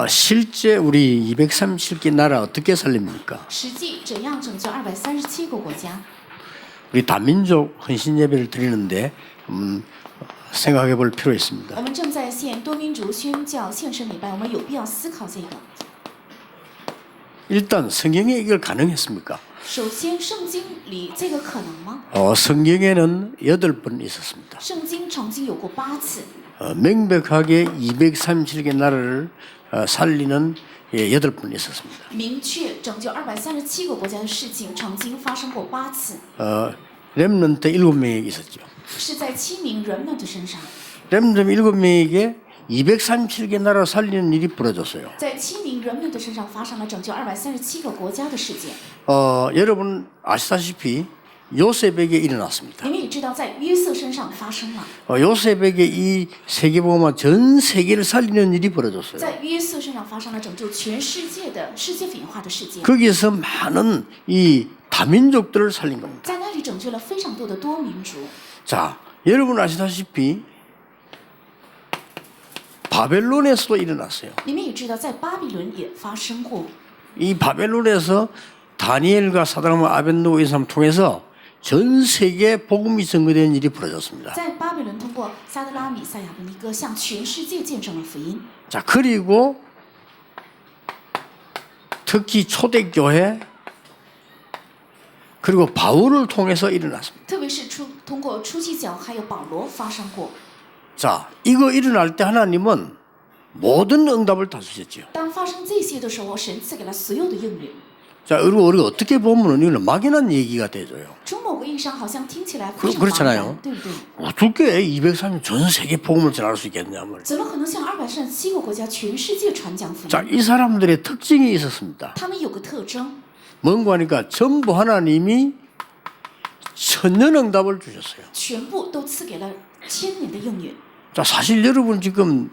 실제 우리 237개 나라 어떻게 살립니까? 实际怎样拯救237个国家？ 우리 다민족 헌신 예배를 드리는데 생각해 볼 필요 있습니다. 我们正在献多民族宣教献身礼拜，我们有必要思考这个。 일단 성경에 이걸 가능했습니까? 首先，圣经里这个可能吗？ 성경에는 8번 있었습니다. 圣经曾经有过8次， 명백하게 237개 나라를 살리는 8번 있었습니다. 明确拯救237个国家的事情曾经发生过8次， 렘넌트 7명에게 있었죠. 是在7名人们的身上。 렘넌트 7명에게 237개 나라 살리는 일이 벌어졌어요. 在7名人们的身上发生了拯救237个国家的事件。 여러분 아시다시피 요셉에게 일어났습니다. 你们也知道，在约瑟身上发生了。 요셉에게 이 세계복음화 전 세계를 살리는 일이 벌어졌어요. 在约瑟身上发生了拯救全世界的世界文化的事件。 거기에서 많은 이 다민족들을 살린 겁니다. 在那里拯救了非常多的多民族。 자, 여러분 아시다시피 바벨론에서도 일어났어요. 你们也知道，在巴比伦也发生过。 이 바벨론에서 다니엘과 사드락과 아벤노고 이 사람 통해서 전 세계 복음이 증거된 일이 벌어졌습니다. 在巴比伦通过撒德拉米赛亚伯尼哥向全世界见证了福音。 자, 그리고 특히 초대교회 그리고 바울을 통해서 일어났습니다. 特别是通过初期教还有保罗发生过。 자, 이거 일어날 때 하나님은 모든 응답을 다 주셨죠. 当发生这些的时候，神赐给了所有的应允。 자, 그리고 우리가 어떻게 보면 이거는 막연한 얘기가 되죠요. 从某个意义上，好像听起来非常 그렇잖아요. 对不对？ 어떻게 230전 세계 복음을 전할 수 있겠냐면. 怎么可能向237个国家全世界传讲福 자, 音？ 이 사람들의 특징이 있었습니다. 他们有个特征， 뭔가 하니까 전부 하나님이 천년응답을 주셨어요. 全部都赐给了1000年的应允。 자, 사실 여러분 지금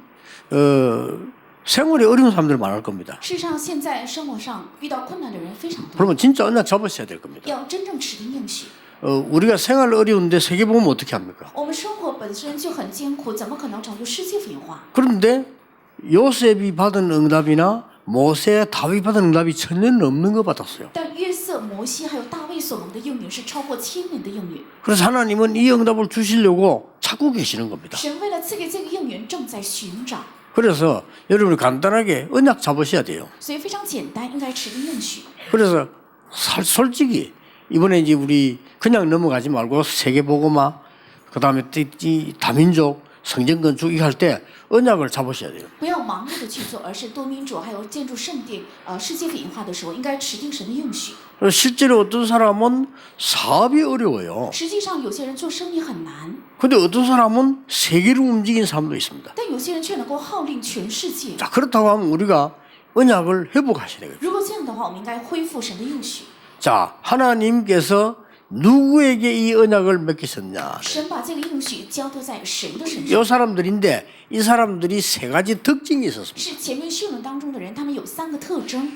생활에 어려운 사람들 많을 겁니다. 事实上，现在生活上遇到困难的人非常多， 그러면 진짜 언약 잡으셔야 될 겁니다. 要真正持定应许。 우리가 생활 어려운데 세계 보면 어떻게 합니까? 我们生活本身就很艰苦，怎么可能拯救世界文化？ 그런데 요셉이 받은 응답이나 모세, 다윗 받은 응답이 천년 넘는 거 받았어요. 但约瑟、摩西还有大卫所蒙的应允是超过1000年的应允。 그래서 하나님은 이 응답을 주시려고 찾고 계시는 겁니다. 神为了赐给这个应允，正在寻找， 그래서 여러분이 간단하게 언약 잡으셔야 돼요. 所以非常简单，应该持定应许。 그래서 솔직히 이번에 이제 우리 그냥 넘어가지 말고 세계복음화 그다음에 이 다민족 성전 건축 이거 할 때 언약을 잡으셔야 돼요. 不要盲目的去做，而是多民主还有建筑圣殿、世界文化的时候，应该持定神的应许。 실제로 어떤 사람은 사업이 어려워요. 实际上，有些人做生意很难， 근데 어떤 사람은 세계를 움직이는 사람도 있습니다. 但有些人却能够号令全世界。 자, 그렇다고 하면 우리가 언약을 회복하셔야 되겠죠. 如果这样的话，我们应该恢复神的应许。 자, 하나님께서 누구에게 이 언약을 맡기셨냐? 神把这个应许交托在谁的身 이 上？ 사람들인데 이 사람들이 세 가지 특징이 있었습니다. 是前面训论当中的人，他们有3个特征，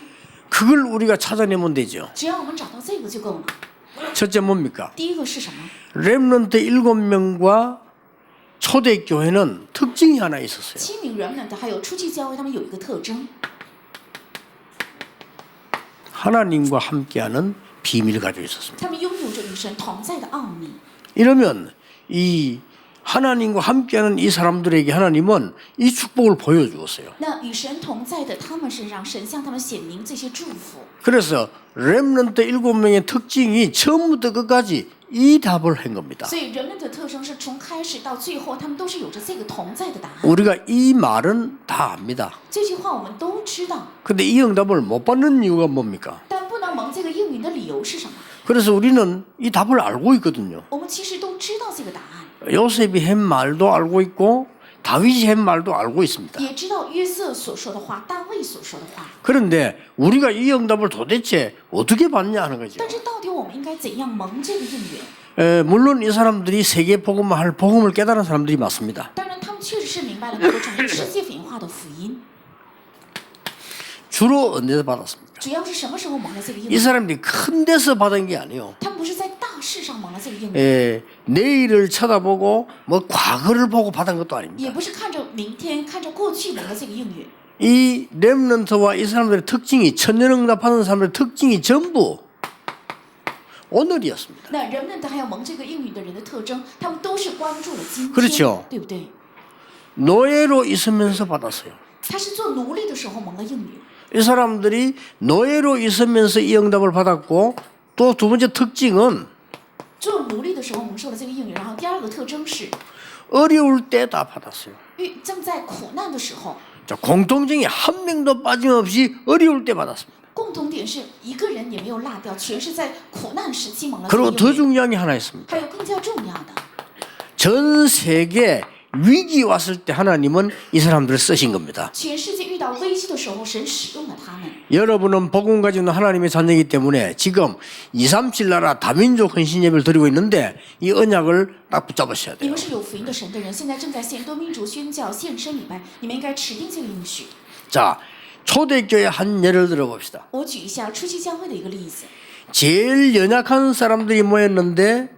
그걸 우리가 찾아내면 되죠. 只要我们找到这个就够了。 첫째 뭡니까? 第一个是什么？ 렘넌트 7명과 초대교회는 특징이 하나 있었어요. 7名人们的还有初期教会，他们有一个特征， 하나님과 함께하는 비밀을 가지고 있었습니다. 他们拥有着与神同在的奥秘。 이러면 이 하나님과 함께하는 이 사람들에게 하나님은 이 축복을 보여주었어요. 那与神同在的他们身上，神向他们显明这些祝福。 그래서 렘넌트 7명의 특징이 처음부터 끝까지 이 답을 한 겁니다. 所以人们的特征是从开始到最后，他们都是有着这个同在的答案。 우리가 이 말은 다 압니다. 这句话我们都知道， 근데 이 응답을 못 받는 이유가 뭡니까? 但不能蒙这个应允的理由是什么？ 그래서 우리는 이 답을 알고 있거든요. 我们其实都知道这个答案， 요셉이 한 말도 알고 있고 다윗이 한 말도 알고 있습니다. 也知道约瑟所说的话，大卫所说的话。 그런데 우리가 이 응답을 도대체 어떻게 받냐 하는 거죠. 但是到底我们应该怎样蒙这个应允？ 물론 이 사람들이 세계 복음화할 복음을 깨달은 사람들이 맞습니다. 当然，他们确实是明白了能够成为世界文化的福音。 주로 언제서 받았습니까? 主要是什么时候蒙了这个应 이 允？ 사람들이 큰 데서 받은 게 아니에요. 他们不是在大事上蒙了这个应允， 내일을 쳐다보고 뭐 과거를 보고 받은 것도 也 아닙니다. 不是看着明天、看着过去蒙了这个应允， 이 렘넌트와 이 사람들의 특징이 천년응답하는 사람들의 특징이 전부 오늘이었습니다. 那人们还有蒙这个应允的人的特征，他们都是关注了今 그렇 天 죠 ，对不对？ 노예로 있으면서 받았어요. 他是做奴隶的时候蒙了应允， 이 사람들이 노예로 있으면서 이 응답을 받았고 또 두 번째 특징은 做奴隶的时候蒙受了这个应允。然后第二个特征是， 어려울 때 다 받았어요. 正在苦难的时候， 자, 공통점이 한 명도 빠짐없이 어려울 때 받았습니다. 共同点是一个人也没有落掉，全是在苦难时期蒙了这个 그리고 应 더 允。 중요한 게 하나 있습니다. 还有更加重要的， 전 세계 위기 왔을 때 하나님은 이 사람들을 쓰신 겁니다. 全世界遇到危机的时候，神使用了他们。 여러분은 복음 가지고 있는 하나님의 자녀이기 때문에 지금 237 나라 다민족 헌신 예배를 드리고 있는데 이 언약을 딱 붙잡으셔야 你 돼요. 们是有福音的神的人，现在正在献多民族宣教献身礼拜，你们应该持定这个应许。 자, 초대교회 한 예를 들어봅시다. 我举一下初期教会的一个例子， 제일 연약한 사람들이 모였는데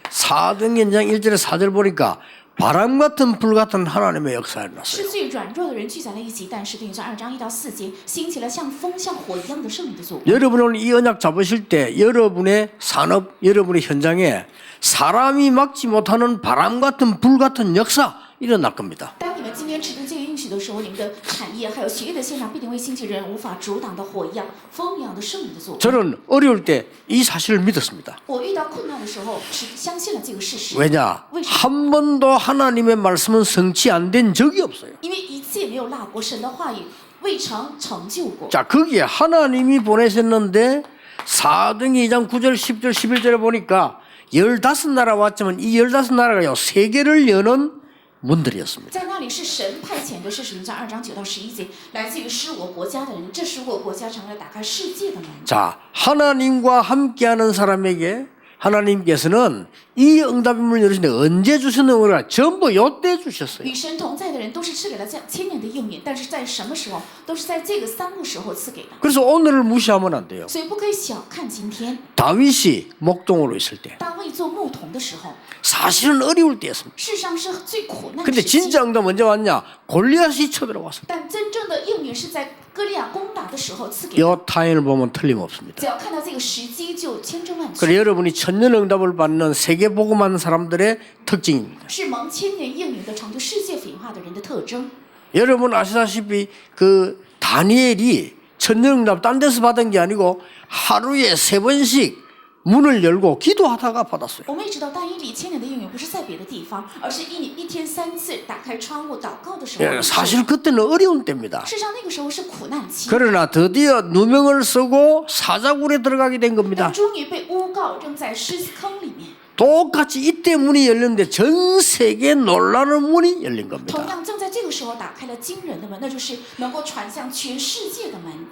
사도행전 1절에 4절 보니까 바람 같은 불 같은 하나님의 역사가 일어났어요. 是最软弱的人聚在了一起，但是对应2章1到4节，兴起了像风像火一样的圣灵的作为。 여러분은 이 언약 잡으실 때 여러분의 산업, 여러분의 현장에 사람이 막지 못하는 바람 같은 불 같은 역사 일어날 겁니다. 当你们今天持定这个应许的时候，你们的产业还有学业的现场必定会兴起人无法阻挡的火一样、风一样的圣灵的作为。 저는 어려울 때 이 사실을 믿었습니다. 我遇到困难的时候，相信了这个事实。 왜냐? 为什么？ 한 번도 하나님의 말씀은 성취 안 된 적이 없어요. 因为一次也没有落过神的话语，未曾成就过。 자, 거기에 하나님이 보내셨는데 사도행전 2장 9절, 10절, 11절에 보니까 15나라 왔지만 이 15나라가요 세계를 여는 문들이었습니다. 在那里是神派遣的，是使徒在2章9到11节，来自于15国家的人，这15国国家成了打开世界的门。 자, 하나님과 함께하는 사람에게 하나님께서는 이 응답의 문을 열으시는데 언제 주셨는 거라 전부 요때 주셨어요. 与神同在的人都是赐给了这千年的应允，但是在什么时候，都是在这个3个时候赐给的。 그래서 오늘을 무시하면 안 돼요. 所以不可以小看今天。 다윗이 목동으로 있을 때 大卫做牧童的时候， 사실은 어려울 때였습니다. 世上是最苦难的 근데 时期。 진짜 응답 언제 왔냐? 골리앗이 쳐들어왔어요. 但真正的应允是在歌利亚攻打的时候赐给的。 이 타임을 보면 틀림없습니다. 只要看到这个时机，就千真万确。 그래서 여러분이 천년 응답을 받는 세계 복음하는 사람들의 특징입니다. 是蒙千年应允的成就世界腐化的人的特征。 여러분 아시다시피 그 다니엘이 천년 응답 딴 데서 받은 게 아니고 하루에 3번씩 문을 열고 기도하다가 받았어요. 我们也知道，但以理千年的应允不是在别的地方，而是一天3次打开窗户祷告的时候。 예, 사실 그때는 어려운 때입니다. 事实上那个时候是苦难期， 그러나 드디어 누명을 쓰고 사자굴에 들어가게 된 但 겁니다. 终于被诬告扔在狮子坑里面。 똑같이 이때 문이 열렸는데 전 세계 놀라는 문이 열린 同 겁니다. 样，正在这个时候打开了惊人的门，那就是能够传向全世界的门。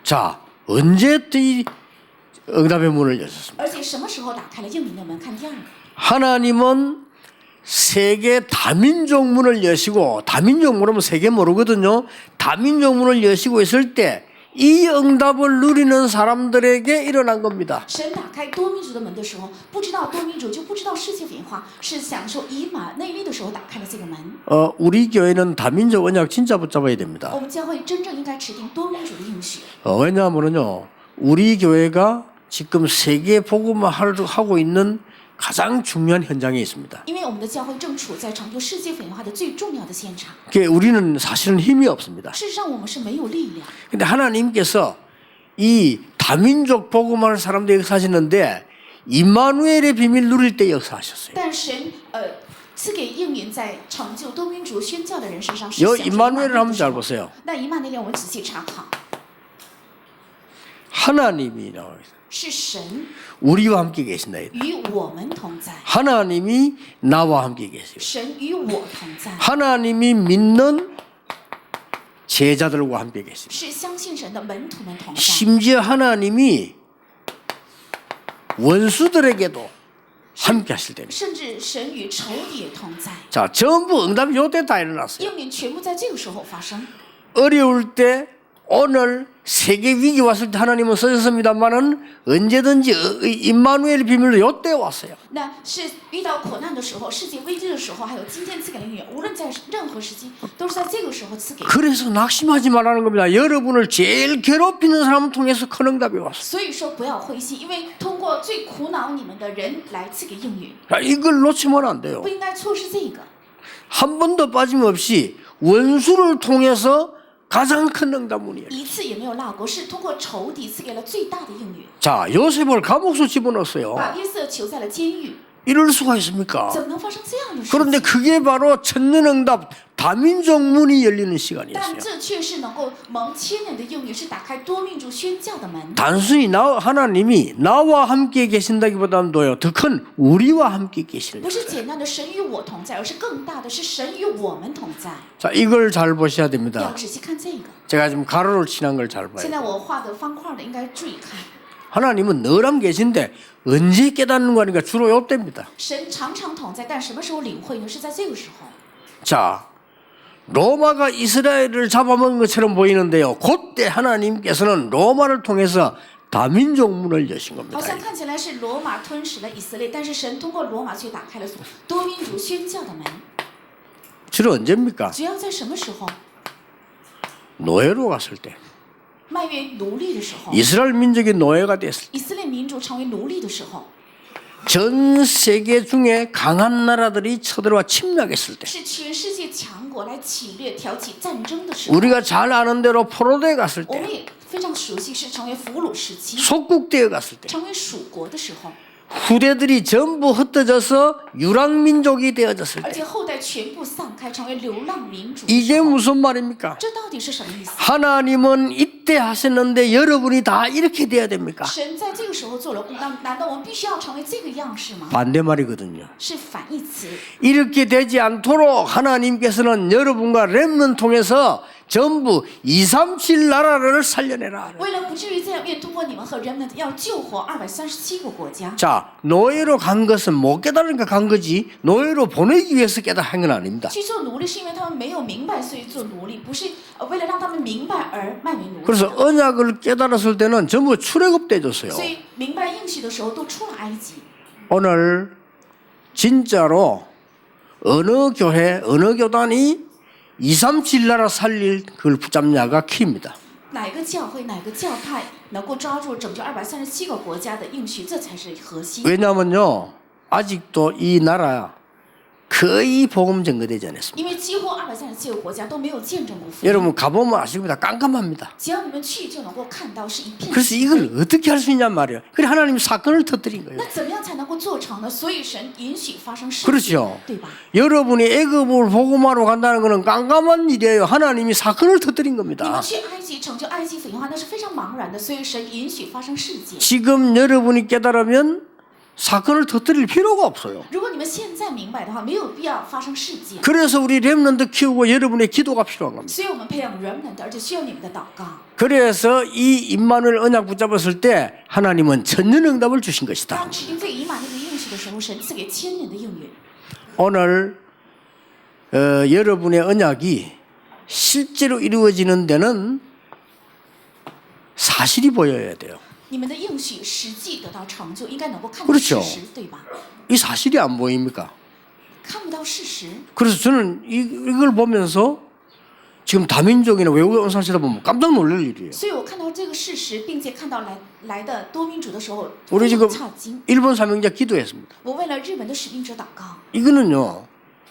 자, 언제 이 응답의 문을 열었습니까? 而且什么时候打开了应允的门？看第二个， 하나님은 세계 다민족 문을 여시고 다민족 모르면 세계 모르거든요. 다민족 문을 여시고 있을 때 이 응답을 누리는 사람들에게 일어난 겁니다. 神打开多民族的门的时候，不知道多民族就不知道世界文化，是享受以马内利的时候打开了这个门。 우리 교회는 다민족 언약 진짜 붙잡아야 됩니다. 我们教会真正应该持定多民族的应许， 왜냐하면요, 우리 교회가 지금 세계 복음화를 하고 있는 가장 중요한 현장에 있습니다. 因为我们的教会正处在成就世界文化的最重要的现场。 우리는 사실은 힘이 없습니다. 事实上，我们是没有力量。 근데 하나님께서 이 다민족 복음화를 사람들이 역사하시는데 임마누엘의 비밀 누릴 때 역사하셨어요. 但神赐给应允在成就多民族宣教的人身上是 여 享受 임마누엘을 以马内利 한번 的时 잘 候。 보세요. 那以马内利我们仔细查考， 하나님이 나와 있어요. 是神 우리와 함께 계신다. 与我们同在， 하나님이 나와 함께 계세요. 神与我同在， 하나님이 믿는 제자들과 함께 계세요. 是相信神的门徒们同在。 심지어 하나님이 원수들에게도 함께 하실 때입니다. 甚至神与仇敌也同在， 자, 전부 응답이 요때 다 일어났어요. 应允全部在这个时候发生。 어려울 때 오늘 세계 위기 왔을 때 하나님은 쓰셨습니다만은 언제든지 임마누엘 비밀로 요때 왔어요. 那是遇到苦难的时候，世界危机的时候，还有今天赐给的应许，无论在任何时期，都是在这个时候赐给。 그래서 낙심하지 말라는 겁니다. 여러분을 제일 괴롭히는 사람을 통해서 큰 응답이 왔어요. 所以说不要灰心，因为通过最苦恼你们的人来赐给应许， 이걸 놓치면 안 돼요. 不应该错失这个。 한 번도 빠짐없이 원수를 통해서 가장 큰 응답문이에요. 一次也没有落过，是通过仇敌赐给了最大的应许， 자, 요셉을 감옥소 집어넣었어요. 把约瑟囚在了监狱。 이럴 수가 있습니까? 怎么能发生这样的事 그런데 情？ 그게 바로 천년응답 다민족 문이 열리는 但 시간이었어요. 这却是能够蒙千年的应许，是打开多民族宣教的门。 단순히 하나님이 나와 함께 계신다기보다도요, 더 큰 우리와 함께 계시는 不 거예요. 是简单的神与我同在，而是更大的是神与我们同在。 자, 이걸 잘 보셔야 要 됩니다. 仔细看这个。 제가 지금 가로를 칠한 걸 잘 现 봐요. 在我画的方块的应该注意看， 하나님은 늘 함께 계신데 언제 깨닫는 거니까 주로 요때입니다. 神常常同在，但什么时候领会呢？是在这个时候。 자, 로마가 이스라엘을 잡아먹은 것처럼 보이는데요. 그때 하나님께서는 로마를 통해서 다민족 문을 여신 好 겁니다. 像看起来是罗马吞噬了以色列，但是神通过罗马却打开了多民族宣教的门。 주로 언제입니까? 只要在什么时候？ 노예로 갔을 때. 卖越奴隶的时候， 이스라엘 민족이 노예가 됐을 때. 以色列民族成为奴隶的时候， 전 세계 중에 강한 나라들이 쳐들어와 침략했을 때. 是全世界强国来侵略、挑起战争的时候。 우리가 잘 아는 대로 포로대에 갔을 我 때. 们也非常熟悉，是成为俘虏时期， 속국대에 갔을 때. 成为属国的时候， 후대들이 전부 흩어져서 유랑민족이 되어졌을 而 때. 且后代全部散开，成为流浪民族。 이게 무슨 말입니까? 这到底是什么意思？ 하나님은 이때 하셨는데 여러분이 다 이렇게 돼야 됩니까? 神在这个时候做了工，难道我们必须要成为这个样式吗？ 반대말이거든요. 是反义词。 이렇게 되지 않도록 하나님께서는 여러분과 렘넌 통해서 전부 237 나라를 살려내라. 为了不至于这样，便通过你们和人们要救活237个国家。 자, 노예로 간 것은 못 깨달으니까 간 거지 노예로 보내기 위해서 깨달은 건 아닙니다. 去做奴隶是因为他们没有明白，所以做奴隶，不是为了让他们明白而卖为奴隶 그래서 的。 언약을 깨달았을 때는 전부 출애굽돼 줬어요. 所以明白应许的时候，都出了埃及。 오늘 진짜로 어느 교회, 어느 교단이 237 나라 살릴 그걸 붙잡냐가 키입니다. 哪个教会、哪个教派能够抓住拯救237个国家的应许，这才是核心。 왜냐하면요, 아직도 이 나라 거의 복음 전거되지 않았습니다. 因为几乎237个国家都没有见证过福音。 여러분 가보면 아십니다. 깜깜합니다. 只要你们去，就能够看到是一片。 그래서 이걸 어떻게 할 수 있냔 말이에요. 그래 하나님 사건을 터뜨린 거예요. 那怎么样才能够做成呢？所以神允许发生事情， 그렇죠. 对吧？ 여러분이 애굽을 복음하러 간다는 것은 깜깜한 일이에요. 하나님이 사건을 터뜨린 你 겁니다. 们去埃及拯救埃及福音化，那是非常茫然的，所以神允许发生事件。 지금 여러분이 깨달으면 사건을 터뜨릴 필요가 없어요. 如果你们现在明白的话，没有必要发生事件。 그래서 우리 렘넌트 키우고 여러분의 기도가 필요한 겁니다. 所以我们培养人们的，而且需要你们的祷告。 그래서 이 임마누엘 언약 붙잡았을 때 하나님은 천년응답을 주신 것이다. 当指定这个以马内利应许的时候，神赐给千年的应允。 오늘 여러분의 언약이 실제로 이루어지는 데는 사실이 보여야 돼요. 你们的应许实际得到成就，应该能够看到 그렇죠 事实，对吧？ 이 사실이 안 보입니까? 看不到事实， 그래서 저는 이걸 보면서 지금 다민족이나 외국에 온 사람들 보면 깜짝 놀랄 일이에요. 所以我看到这个事实，并且看到来的多民主的时候， 우리 非 지금 常诧惊。 일본 사명자 기도했습니다. 我为了日本的使命者祷告。 이거는요,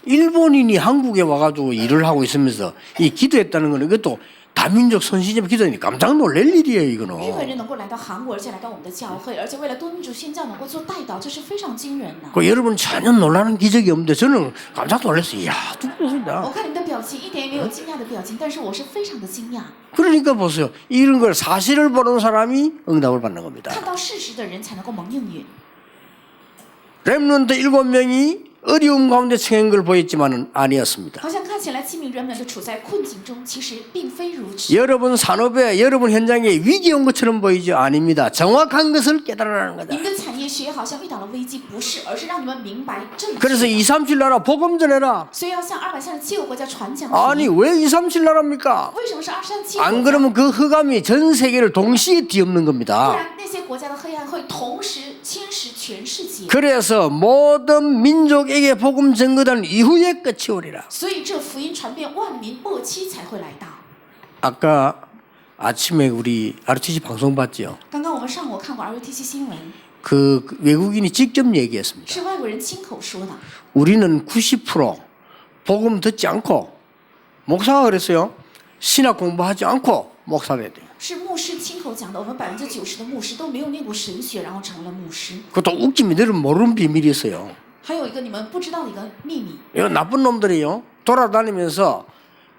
일본인이 한국에 와가지고 일을 하고 있으면서 이 기도했다는 거는 이것도 다민족 선신협 기도니 깜짝 놀랄 일이에요, 日 이거는. 本人能够来到韩国，而且来到我们的教会，而且为了多民主宣教能够做代祷，这是非常惊人的。 그 여러분 전혀 놀라는 기적이 없는데 저는 깜짝 놀랐어요. 이야, 我 뚝뚝이다. 看你们的表情一点也没有惊讶的表情，但是我是非常的惊讶。 그러니까 보세요. 이런 걸 사실을 보는 사람이 응답을 받는 겁니다. 看到事实的人才能够蒙应允。 렘넌트 7명이 어려움 가운데 처한 걸 보였지만은 아니었습니다. 好像看起来器皿人们都处在困境中，其实并非如此。 여러분 산업에 여러분 현장에 위기 온 것처럼 보이죠? 아닙니다. 정확한 것을 깨달으라는 你 거다. 们的产业学好像遇到了危机，不是，而是让你们明白正确。 그래서 237 나라 복음 전해라. 所以要向237个国家传讲。 아니 왜 237 나라입니까? 为什么是237 안 国家？ 그러면 그 흑암이 전 세계를 동시에 뒤엎는 不 겁니다. 然那些国家的黑暗会同时侵蚀全世界。 그래서 모든 민족에게 복음 전거된 이후에 끝이 오리라. 所以这福音传遍万民，末期才会来到。 아까 아침에 우리 RTC 방송 봤죠? 刚刚我们上午看过 RUTC 新闻， 그 외국인이 직접 얘기했습니다. 是外国人亲口说的。 우리는 90% 복음 듣지 않고 목사가 그랬어요. 신학 공부하지 않고 목사 돼야 돼요. 是牧师亲口讲的，我们90%的牧师都没有念过神学，然后成了牧师。 그것도 웃기면 너는 모르는 비밀이 있어요. 还有一个你们不知道的一个秘密， 이거 나쁜 놈들이요. 돌아다니면서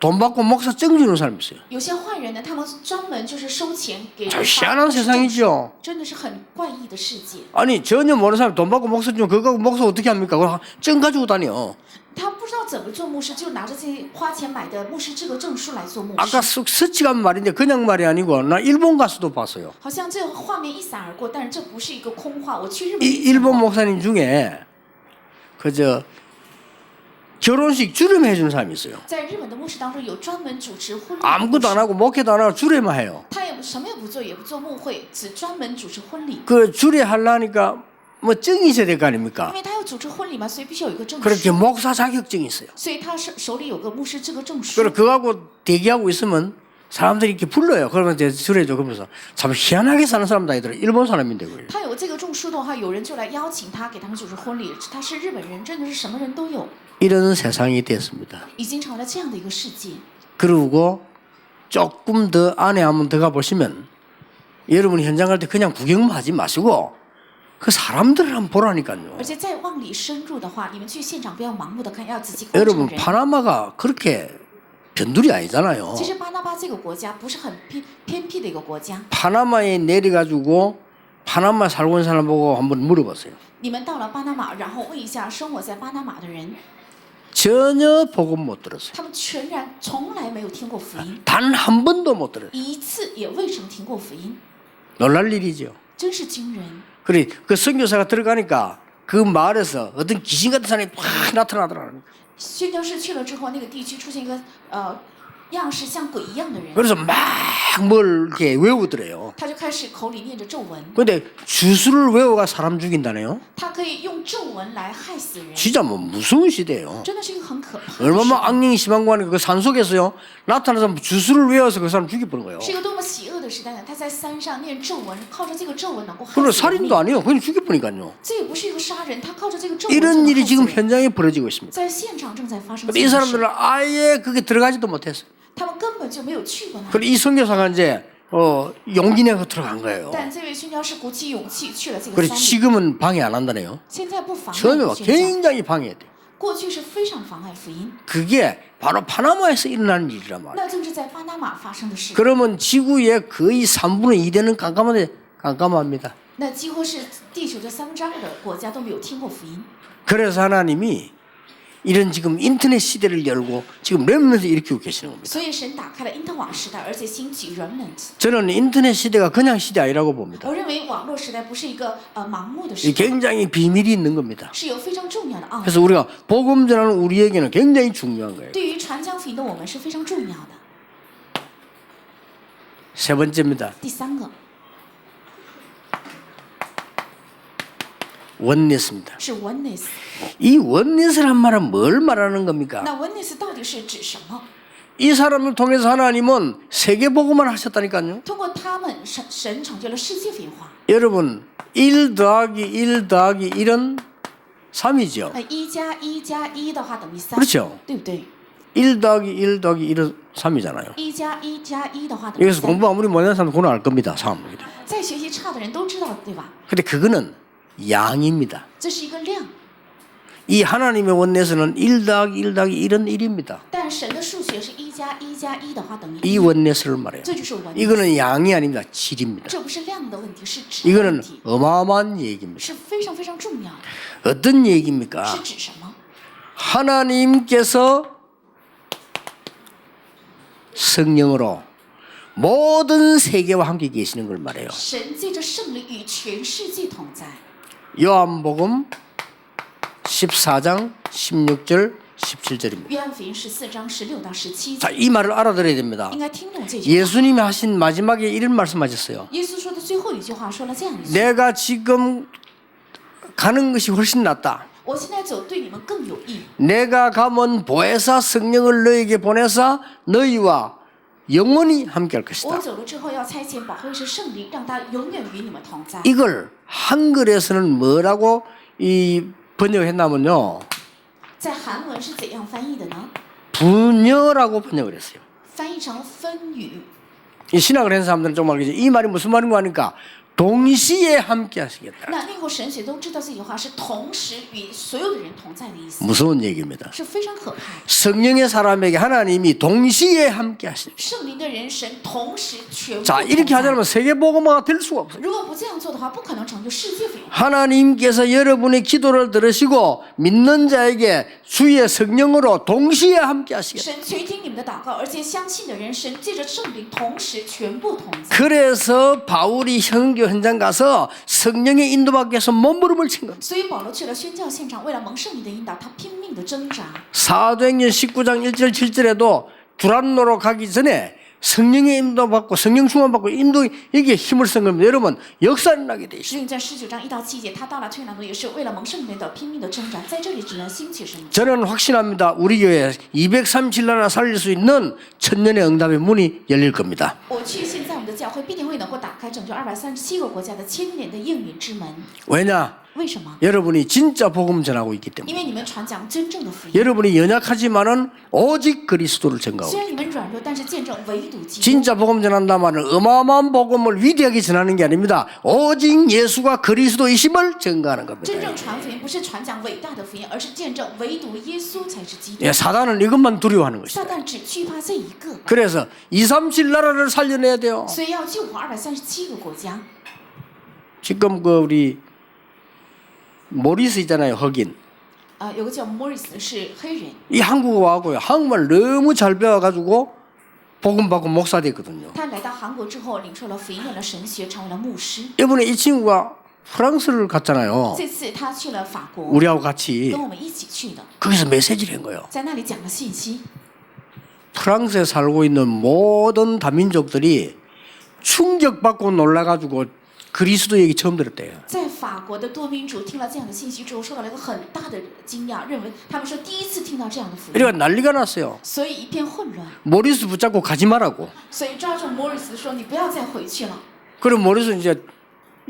돈 받고 목사 증 주는 사람이 있어요. 有些坏人呢，他们专门就是收钱给人 참 发 희한한 세상이죠. 真的是很怪异的世界。 아니 전혀 모르는 사람이 돈 받고 목사 주면 그거 목사 어떻게 합니까? 그거 증 가지고 다녀. 他不知道怎么做牧师，就拿着这些花钱买的牧师资格证书来做牧师。 아까 스치간 말인데 그냥 말이 아니고 나 일본 가서도 봤어요. 好像这个画面一闪而过，但是这不是一个空话。我去日本 이 也见 일본 过， 목사님 중에 그저 결혼식 주름 해주는 사람이 있어요. 在日本的牧师当中有专门主持婚礼的牧 아무것도 师， 안 하고 목회도 안 하고 주례만 해요. 他也什么也不做，也不做牧会，只专门主持婚礼。 그 주례 하려니까 뭐 증이 있어야 될 거 因 아닙니까? 为他要主持婚礼嘛，所以必须有一个证 그렇게 书， 목사 자격증이 있어요. 所以他手里有个牧师资格证书 그리고 。 그거하고 대기하고 있으면 사람들이 이렇게 불러요. 그러면 이제 주례죠. 그러면서 참 희한하게 사는 사람도 아니더라. 일본 사람인데 그래요. 他有这个证书的话，有人就来邀请他给他们主持婚礼。他是日本人，真的是什么人都有， 이런 세상이 됐습니다. 已经成了这样的一个世界。 그리고 조금 더 안에 한번 들어가 보시면 여러분 현장 갈 때 그냥 구경만 하지 마시고 그 사람들을 한번 보라니까요. 而且再往里深入的话，你们去现场不要盲目的看，要仔细观察 여러분 人。 파나마가 그렇게 변두리 아니잖아요. 其实巴拿巴这个国家不是很偏僻的一个国家。 파나마에 내려가지고 파나마 살고 있는 사람 보고 한번 물어봤어요. 你们到了巴拿马，然后问一下生活在巴拿马的人， 전혀 복음 못 들었어요. 他们全然从来没有听过福音， 단 한 번도 못 들었어요. 一次也未曾听过福音， 놀랄 일이죠. 真是惊人。 그래 그 선교사가 들어가니까 그 마을에서 어떤 귀신 같은 사람이 확 나타나더라고요. 宣教士去了之后，那个地区出现一个样式像鬼一样的人， 그래서 막 뭘 이렇게 외우더래요. 他就开始口里念着咒文， 근데 주술을 외워가 사람 죽인다네요. 他可以用咒文来害死人， 진짜 뭐 무서운 시대예요. 真的是一个很可怕的事。 얼마나 악령이 심한 거 아니까 그 산속에서요 나타나서 주술을 외워서 그 사람 죽여버린 거예요. 是一个多么邪恶的时代呢？他在山上念咒文，靠着这个咒文能够害 그리고 死人命 살인도 。 아니에요. 그냥 죽여버리니까요. 这也不是一个杀人，他靠着这个咒文就 이런 能 일이 害死 지금 人。 현장에 벌어지고 있습니다. 在现场正在发生 근데 这 이 件事， 사람들은 아예 그게 들어가지도 못했어요. 他们根本就没有去过那里。 그리고 이 선교사가 이제 용기 내고 들어간 거예요. 但这位宣教士鼓起勇气去了这个 그래 山里， 지금은 방해 안 한다네요. 现在不妨碍 전혀 宣教， 굉장히 방해돼. 过去是非常妨碍福音， 그게 바로 파나마에서 일어나는 일이란 말이에요. 那正是在巴拿马发生的事。 그러면 지구의 거의 3분의 2 되는 깜깜합니다. 那几乎是地球的2/3的国家都没有听过福音。 그래서 하나님이 이런 지금 인터넷 시대를 열고 지금 렘넌트 일으키고 계시는 겁니다. 所以神打开了因特网时代，而且兴起 remnant。 저는 인터넷 시대가 그냥 시대 아니라고 봅니다. 我认为网络时代不是一个盲目的 이 时代， 굉장히 비밀이 있는 겁니다. 是有非常重要的奥秘。 그래서 우리가 복음 전하는 우리에게는 굉장히 중요한 거예요. 对于传讲福音的我们是非常重要的。 세 번째입니다. 第三个 원네스입니다. 是 oneness。 이 원네스란 말은 뭘 말하는 겁니까? 那 oneness 到底是指什么？ 이 사람을 통해서 하나님은 세계 복음을 하셨다니까요. 通过他们，神成就了世界变化。 여러분 1 더하기 1 더하기 1은 3이죠. 1+1+1的话等于3， 그렇죠. 对不对？ 1 더하기 1 더하기 1은 3이잖아요. 1+1+1的话等于 여기서 3。 공부 아무리 못하는 사람도 그건 알 겁니다. 3. 再学习差的人都知道，对吧？ 근데 그거는 양입니다. 这是一个量， 이 하나님의 원내에서는 1 더하기 1 더하기 1은 1입니다. 但神的数学是1+1+1的话等于 이 1， 원내스를 말해요. 这就是 oneness。 이거는 양이 아닙니다. 질입니다. 这不是量的问题，是质的问 이거는 题， 어마어마한 얘기입니다. 是非常非常重要的。 어떤 얘기입니까? 是指什么？ 하나님께서 성령으로 모든 세계와 함께 계시는 걸 말해요. 神借着圣灵与全世界同在。 요한복음 14장 16절 17절입니다. 约翰福音14章16到17 자, 节， 이 말을 알아들어야 됩니다. 应该听懂这句话。 예수님이 하신 마지막에 이런 말씀하셨어요. 耶稣说的最后一句话说了这样一句： 내가 지금 가는 것이 훨씬 낫다. 我现在走对你们更有益。 내가 가면 보혜사 성령을 너에게 보내사 너희와 영원히 함께할 我 것이다. 走了之后要差遣保惠师圣灵，让他永远与你们同在。 이걸 한글에서는 뭐라고 이 번역했냐면요. 在韩文是怎样翻译的呢？ 분여라고 번역을 했어요. 翻译成分语。 이 신학을 한 사람들은 좀 알겠죠. 이 말이 무슨 말인가 하니까 동시에 함께 하시겠다. 那念过神学都知道这句话是同时与所有的人同在的意思， 무서운 얘기입니다. 是非常可怕的。 성령의 사람에게 하나님이 동시에 함께 하시다. 圣灵的人神同时全部 자, 同 이렇게 在。 하자면 세계복음화가 될 수가 없어요. 如果不这样做的话，不可能成就世界福音。 하나님께서 여러분의 기도를 들으시고 믿는 자에게 주의 성령으로 동시에 함께 하시겠다. 神垂听你们的祷告，而且相信的人，神借着圣灵同时全部同在。 그래서 바울이 선교 현장 가서 성령의 인도받기 위해서 몸부림을 친 겁니다. 所以保罗去了宣教现场，为了蒙圣灵的引导，他拼命的挣扎。 사도행전 19장 1절 7절에도 두란노로 가기 전에 성령의 인도받고 성령 충만받고 인도 여기에 힘을 쓴 겁니다. 여러분 역사는 나게 돼 使 있어요. 女在19章1到7节，他到了推拿路，也是为了蒙圣灵的引导，拼命的挣扎。在这里只能兴起神。 저는 확신합니다. 우리 교회 237나라 살릴 수 있는 천년의 응답의 문이 열릴 겁니다. 我确信，在我们的教会必定会能够打开拯救237个国家的千年的应允之门。 왜냐? 为什么？ 여러분이 진짜 복음 전하고 있기 因 때문에. 为你们传讲真正的福音。 여러분이 연약하지만은 오직 그리스도를 전가하고. 虽然你们软弱，但是见证唯独基督。 진짜 복음 전한다마는 어마어마한 복음을 위대하게 전하는 게 아닙니다. 오직 예수가 그리스도이심을 전가하는 겁니다. 真正传福音不是传讲伟大的福音，而是见证唯独耶稣才是基督。 예, 사단은 이것만 두려워하는 撒 것이다. 旦只惧怕这一个， 그래서 237 나라를 살려내야 돼요. 所以要救活237个国家。 지금 그 우리 모리스 있잖아요. 흑인. 有个叫 Morris 的是黑人， 이 한국어 와고요. 한국말 너무 잘 배워가지고 복음 받고 목사 됐거든요. 他来到韩国之后，领受了福音，念了神学，成为了牧师。 이번에 이 친구가 프랑스를 갔잖아요. 这次他去了法国， 우리하고 같이 跟我们一起去的， 거기서 메시지를 한 거예요. 在那里讲了信息。 프랑스에 살고 있는 모든 다민족들이 충격받고 놀라가지고 그리스도 얘기 처음 들었대요. 在法国的多民族听了这样的信息之后，受到了一个很大的惊讶，认为他们说第一次听到这样的福音， 그러니까 난리가 났어요. 所以一片混乱。 모리스 붙잡고 가지 말라고. 所以抓住 Morris 说：“你不要再回去了。 그럼 모리스 이제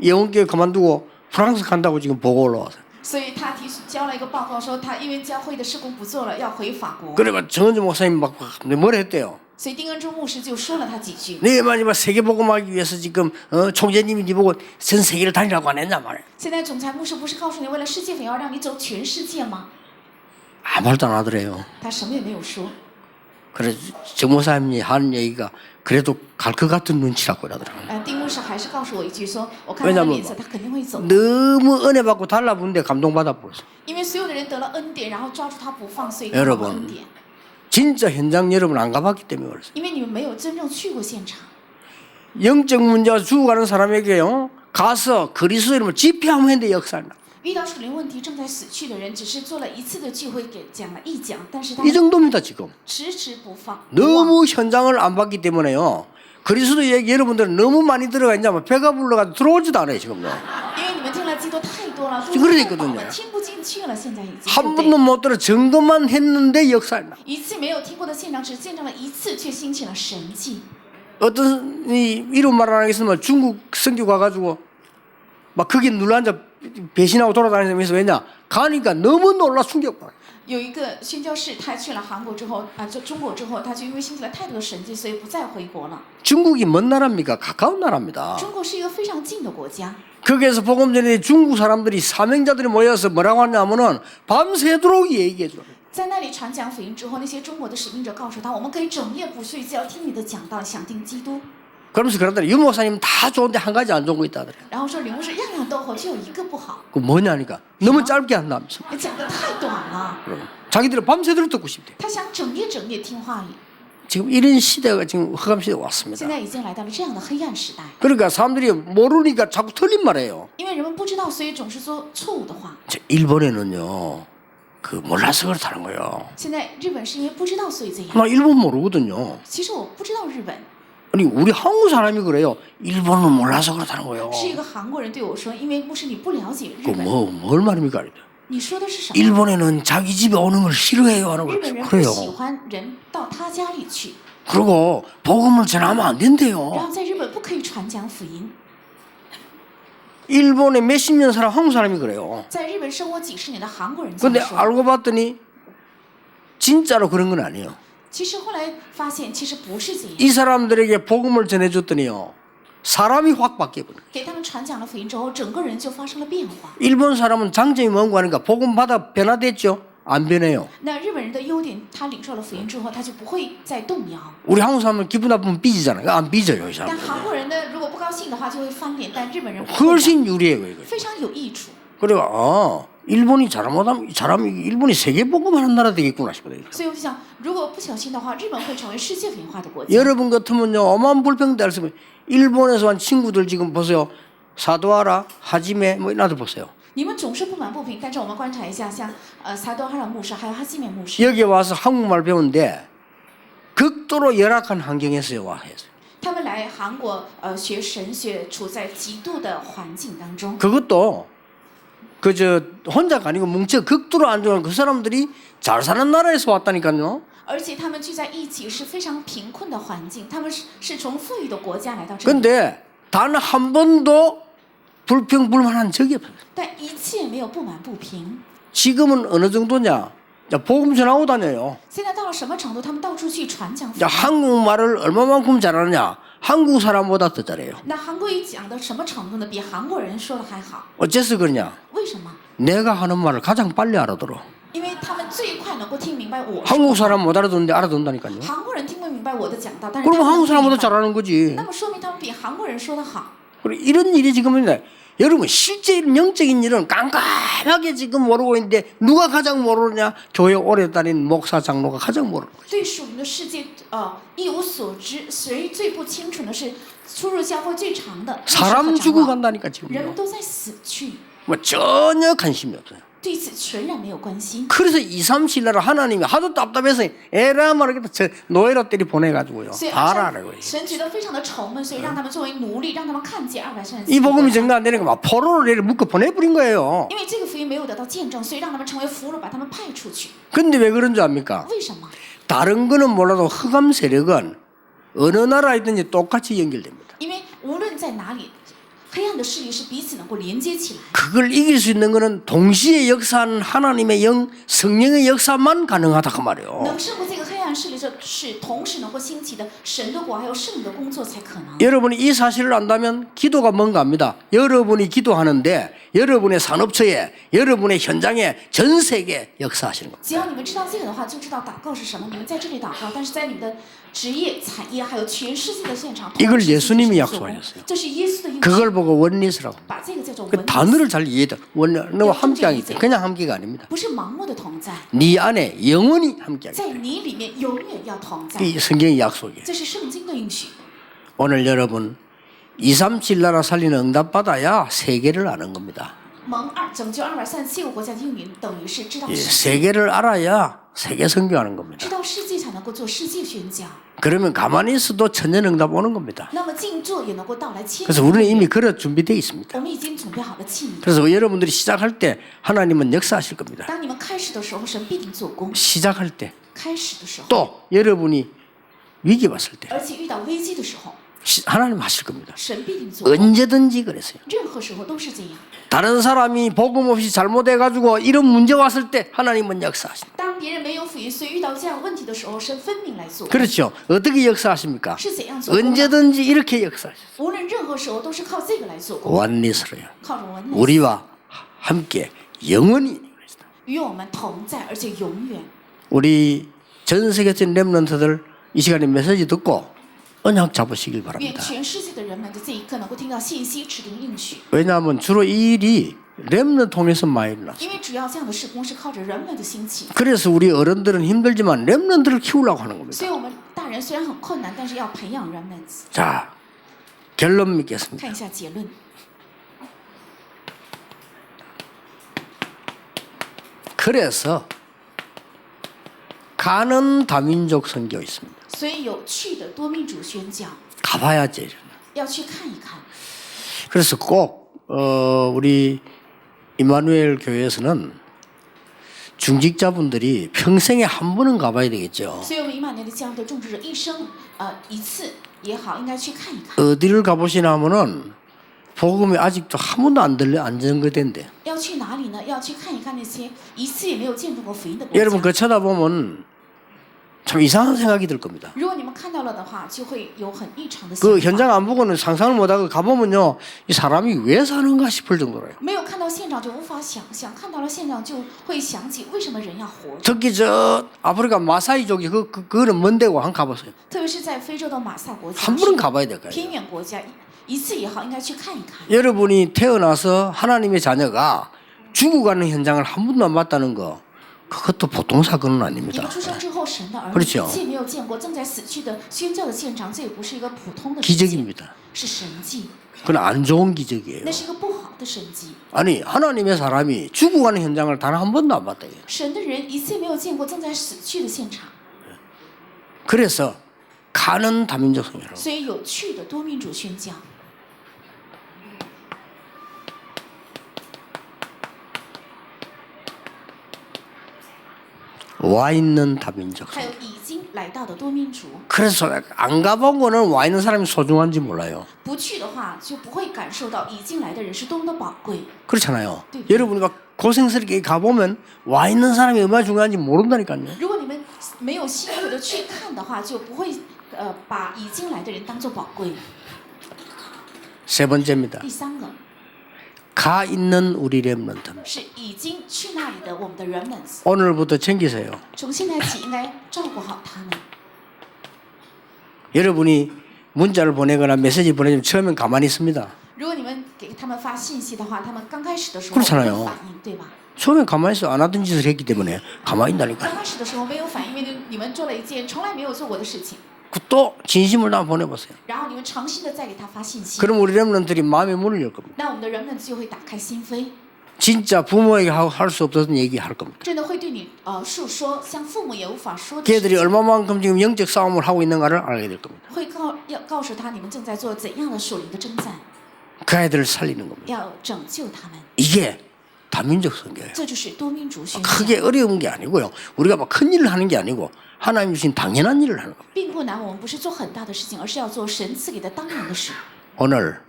영혼교회 그만두고 프랑스 간다고 지금 보고 올라와서. ”所以他交了一个报告说，他因为教会的事工不做了，要回法国。 그래가 정은주 목사님 막 뭐라 했대요. 所以丁恩忠牧师就说了他几句。 너희만 이 세계 복음하기 위해서 지금 총재님이 네 보고 전 세계를 다니라고 안 했냐 말이야. 现在总裁牧师不是告诉你，为了世界粉要让你走全世界吗？ 아무 말도 안 하더래요. 他什么也没有说。 그래서 정 목사님이 하는 얘기가 그래도 갈 것 같은 눈치라고 그러더라고요. 丁牧师还是告诉我一句说，我看他的脸色，他肯定会走。 너무 은혜 받고 달라붙는데 감동받아 버렸어. 因为所有的人得了恩典，然后抓住他不放，所以得了恩典。 진짜 현장 여러분 안 가봤기 때문에 그랬어요. 因为你们没有真正去过现场。 영적 문제가 죽어가는 사람에게요 가서 그리스도 이름을 집회하면 했는데 역사를 나. 遇到属灵问题正在死去的人，只是做了一次的聚会，给讲了一讲，但是他 이 정도입니다 지금. 迟迟不放。 너무 현장을 안 봤기 때문에요. 그리스도 얘기 여러분들은 너무 많이 들어가 있냐면 배가 불러가 들어오지도 않아요 지금요. 因为你们听了基督太多了， 그러니까요 听不进去了，现在已经。 한 번도 못 들어 증거만 했는데 역사를 나. 一次没有听过的现场，只见证了一次，却兴起了神迹。 어떤 이 이름 말 안 하겠으면 중국 선교 가가지고 막 거기 눌러앉아 배신하고 돌아다니면서 왜냐 가니까 너무 놀라 충격받아. 有一个宣教士，他去了韩国之后，就中国之后，他就因为兴起了太多的神迹，所以不再回国了。 중국이 먼 나라입니까? 가까운 나라입니다. 中国是一个非常近的国家。 거기에서 복음 전에 중국 사람들이 사명자들이 모여서 뭐라고 하냐면은 밤새도록 얘기해 줘. 在那里传讲福音之后，那些中国的使命者告诉他，我们可以整夜不睡觉，听你的讲道，想听基督。 그러면서 그러더니 유 목사님 다 좋은데 한 가지 안 좋은 거 있다더래. 然后说林牧师样样都好，就有一个不好， 그 뭐냐니까 너무 짧게 한다면서. 你讲的太短了。 자기들은 밤새도록 듣고 싶대. 他想整夜整夜听话语。 지금 이런 시대가 지금 흑암 시대가 왔습니다. 现在已经来到了这样的黑暗时代， 그러니까 사람들이 모르니까 자꾸 틀린 말해요. 因为人们不知道，所以总是说错误的话。 일본에는요, 그 몰라서 그렇다는 거예요. 现在日本是因为不知道，所以这样。 나 일본 모르거든요. 其实我不知道日本， 아니 우리 한국 사람이 그래요. 일본은 몰라서 그렇다는 거예요. 是一个韩国人对我说，因为牧师你不了解日 그 本， 뭘 말입니까? 你说的是什么？ 일본에는 자기 집에 오는 걸 싫어해요 하는 日本 거예요. 人不 그래요. 喜欢人到他家里去， 그리고 복음을 전하면 안 然 된대요. 后在日本不可以传讲福音。 일본에 몇십 년 살아 한국 사람이 그래요. 在日本生活几十年的韩国人这么 근데 说， 알고 봤더니 진짜로 그런 건 아니에요. 其实后来发现其实不是这样。 이 사람들에게 복음을 전해줬더니요, 사람이 확 바뀌어버려요. 给他们传讲了福音之后，整个人就发生了变化。 일본 사람은 장점이 뭔가 하니까 복음 받아 변화됐죠? 안 변해요. 那日本人的优点，他领受了福音之后，他就不会再动摇。 우리 한국 사람은 기분 나쁘면 삐지잖아요. 안 삐져요, 이 但 사람. 韩国人呢，如果不高兴的话，就会翻脸。但日本人不会的， 훨씬 유리해요, 이거. 非常有益处。 그래가 일본이 잘하면 일본이 세계 복음하는 나라 되겠구나 싶어요. 所以我就想，如果不小心的话，日本会成为世界文化的国家。 여러분 같으면요, 어마어마한 불평대 할 수 있어요. 일본에서 한 친구들 지금 보세요. 사도하라, 하지메 뭐 나도 보세요. 你们总是不满不平，但是我们观察一下，像萨多哈拉牧师还有哈基缅牧师， 여기 와서 한국말 배우는데 극도로 열악한 환경에서 와 해서 他们来韩国学神学，处在极度的环境当中。 그것도 그저 혼자가 아니고 뭉쳐 극도로 안 좋아하는 그 사람들이 잘 사는 나라에서 왔다니까요. 而且他们聚在一起是非常贫困的环境，他们是从富裕的国家来到这里， 근데 단 한 번도 불평 불만한 적이 없어요. 但一切没有不满不平。 지금은 어느 정도냐? 자, 복음 전하고 다녀요. 现在到了什么程度？他们到处去传讲福 자, 音。 한국말을 얼마만큼 잘하느냐? 한국 사람보다 더 잘해요. 那韩国语讲到什么程度呢？比韩国人说的还好。 어째서 그러냐? 为什么？ 내가 하는 말을 가장 빨리 알아들어. 因为他们最快能够听明白我。 한국 사람 못 알아듣는데 알아듣는다니까요. 韩国人听不明白我的讲道，但是他 그러면 们 한국 听明 사람보다 白。 잘하는 거지. 那么说明他们比韩国人说的好。 그리고 이런 일이 지금 있는데 여러분 실제 영적인 일은 깜깜하게 지금 모르고 있는데 누가 가장 모르느냐? 교회 오래 다닌 목사 장로가 가장 모르는 거죠. 对属灵的世界，一无所知，谁最不清楚的是出入教会最长的。 사람 죽어간다니까 人 지금요. 们都在死去， 뭐 전혀 관심이 없어요. 对此全然没有关心。 그래서 2, 3, 7 날 하나님이 하도 답답해서 에라 말하겠다 저 노예로 때리 보내가지고요. 所以 알아라고. 神觉得非常的愁闷，所以让他们作为奴隶，让他们看见237。 이 복음이 정리 안 되니까 막 포로로 내려 묶어 보내버린 거예요. 因为这个福音没有得到见证，所以让他们成为俘虏，把他们派出去。 근데 왜 그런 줄 압니까? 为什么？ 다른 거는 몰라도 흑암 세력은 어느 나라에 있든지 똑같이 연결됩니다. 因为无论在哪里，黑暗的势力是彼此能够连接起来。 그걸 이길 수 있는 거는 동시에 역사하는 하나님의 영, 성령의 역사만 가능하다 그 말이에요. 能胜过这个黑暗势力，这是同时能够兴起的神的国还有圣灵的工作才可能。 여러분이 이 사실을 안다면 기도가 뭔가 합니다. 여러분이 기도하는데 여러분의 산업처에 여러분의 현장에 전 세계에 역사하시는 겁니다. 只要你们知道这个的话，就知道祷告是什么。你们在这里祷告，但是在你们的职业、产业还有全世界的现场， 이걸 同时 예수님이 做工 약속하셨어요. 这是耶稣的应许， 그걸 보고 원리스라고. 把这个叫做 그 文理， 단어를 잘 이해해야 돼. 너와 함께하기 때문에 그냥 함께가 아닙니다. 不是盲目的同在， 네 안에 영원히 함께하기 在 때문에. 你里面永远要同在， 이 성경의 약속이에요. 这是圣经的应许。 오늘 여러분 237 나라 살리는 응답 받아야 세계를 아는 겁니다. 拯救237个国家的应允，等于是知道 예, 世界， 세계를 알아야 세계 선교하는 겁니다. 知道世界才能够做世界宣教。 그러면 가만히 있어도 천년 응답 오는 겁니다. 那么静坐也能够到来千 그래서 年。 우리는 이미 그래 준비되어 있습니다. 我们已经准备好了器皿。 그래서 여러분들이 시작할 때 하나님은 역사하실 겁니다. 当你们开始的时候，神必定做工。 시작할 때, 开始的时候， 또 여러분이 위기 봤을 때 而且遇到危机的时候， 하나님 하실 겁니다. 神必定做工。 언제든지 그랬어요. 任何时候都是这样。 다른 사람이 복음 없이 잘못해가지고 이런 문제 왔을 때 하나님은 역사하십니다. 当别人没有福音，所以遇到这样的问题的时候，神分明来做工。 그렇죠. 어떻게 역사하십니까? 是怎样做工呢？ 언제든지 이렇게 역사하십니다. 无论任何时候都是靠这个来做工， 원리스로요. 靠着文理， 우리와 함께 영원히. 与我们同在，而且永远。 우리 전 세계적인 렘넌트들 이 시간에 메시지 듣고 언약 잡으시길 愿 바랍니다. 全世界的人们在这一刻能够听到信息，持定应许。 왜냐하면 주로 이 일이 렘넌트 통해서 많이 일어났어요. 因为主要这样的事工是靠着人们的兴起， 그래서 우리 어른들은 힘들지만 렘넌트를 키우려고 하는 겁니다. 所以我们大人虽然很困难，但是要培养人们。 자, 결론 맺겠습니다. 看一下结论， 그래서 가는 다민족 선교 있습니다. 所以有趣的多民主宣教 가봐야지. 要去看一看。 그래서 꼭 우리 이마누엘 교회에서는 중직자분들이 평생에 한 번은 가봐야 되겠죠. 所以我们以马内利教会的种植者一生一次也好，应该去看一看。 어디를 가보시나 하면은 복음이 아직도 한 번도 안 전거된대. 要去哪里呢？要去看一看那些一次也没有见证过福音的国 여러분 家。 그 쳐다보면 참 이상한 생각이 들 겁니다. 如果你们看到了的话，就会有很异常的 그 想法。 현장 안 보고는 상상을 못하고 가보면요, 이 사람이 왜 사는가 싶을 정도로요. 没有看到现场就无法想象，看到了现场就会想起为什么人要活着。 특히 저 아프리카 마사이족이 그거는 먼 데고 한 가보세요. 特别是在非洲的马萨国家， 한 번은 가봐야 될 거예요. 偏远国家，一次也好，应该去看一看。 여러분이 태어나서 하나님의 자녀가 죽어가는 현장을 한 번도 안 봤다는 거, 그것도 보통 사건은 你 아닙니다. 们出生之后，神的儿女 그렇죠 一次也没有见过正在死去的宣教的现场，这也不是一个普通的事情， 기적입니다. 是神迹， 그건 안 좋은 기적이에요. 那是一个不好的神迹。 아니 하나님의 사람이 죽어가는 현장을 단 한 번도 안 봤다. 神的人一次也没有见过正在死去的现场， 그래서 가는 다민족 성회라고. 所以有趣的多民主宣教。 와 있는 다민족 还 성회. 有已经来到的多民族， 그래서 안 가본 거는 와 있는 사람이 소중한지 몰라요. 不去的话就不会感受到已经来的人是多么的宝贵。 그렇잖아요. 네. 여러분이 막 고생스럽게 가보면 와 있는 사람이 얼마나 중요한지 모른다니까요. 如果你们没有辛苦的去看的话，就不会把已经来的人当做宝贵。 세 번째입니다. 第三个 가 있는 우리 렘넌트. 是已经去那里的我们的人们， 오늘부터 챙기세요. 从现在起应该照顾好他们。 여러분이 문자를 보내거나 메시지 보내면 처음엔 가만히 있습니다. 如果你们给他们发信息的话，他们刚开始的时候 그렇잖아요 没有反应，对吧？ 처음엔 가만히 있어. 안 하던 짓을 했기 때문에 가만히 있다니까. 刚开始的时候没有反应，因为你们做了一件从来没有做过的事情， 또 진심을 다 보내보세요. 然后你们诚心的再给他发信息， 그럼 우리 렘넌트들이 마음의 문을 열 겁니다. 那我们的人们就会打开心扉， 진짜 부모에게 할 수 없었던 얘기 할 겁니다. 真的会对你述说像父母也无法说的事 걔들이 情， 얼마만큼 지금 영적 싸움을 하고 있는가를 알게 될 겁니다. 会要告诉他你们正在做怎样的属灵的征战， 그 아이들을 살리는 겁니다. 要拯救他们， 이게 다민족 선교예요. 这就是多民族宣教， 크게 어려운 게 아니고요. 우리가 막 큰 일을 하는 게 아니고 하나님 주신 당연한 일을 하는 겁니다. 并不难。我们不是做很大的事情，而是要做神赐给的当然的事。 오늘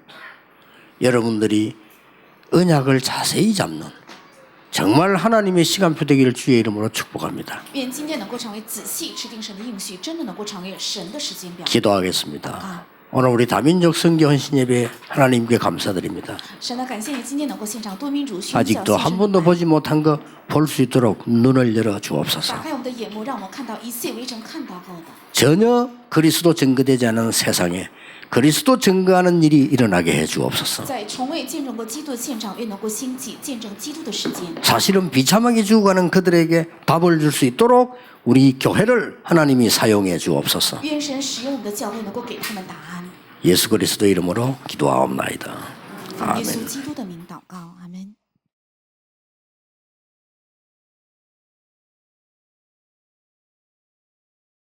여러분들이 언약을 자세히 잡는 정말 하나님의 시간표 되기를 주의 이름으로 축복합니다. 愿今天能够成为仔细吃定神的应许，真的能够成为神的时间表。 기도하겠습니다. 오늘 우리 다민족 선교 헌신 예배 하나님께 감사드립니다. 神的感谢你今天能够献上多民族宣教， 아직도 献 한 上 번도 爱 보지 못한 거 볼 수 있도록 눈을 열어 打 주옵소서. 开我们的眼目，让我们看到一次也未曾看到过的。 전혀 그리스도 증거되지 않은 세상에 그리스도 증거하는 일이 일어나게 해 주옵소서. 在从未见证过基督的现场，愿能够兴起见证基督的时间。 사실은 비참하게 죽어가는 그들에게 답을 줄 수 있도록 우리 교회를 하나님이 사용해 주옵소서. 愿神使用我们的教会，能够给他们答案。 예수 그리스도 이름으로 기도하옵나이다. 奉耶稣 아멘. 基督的名祷告。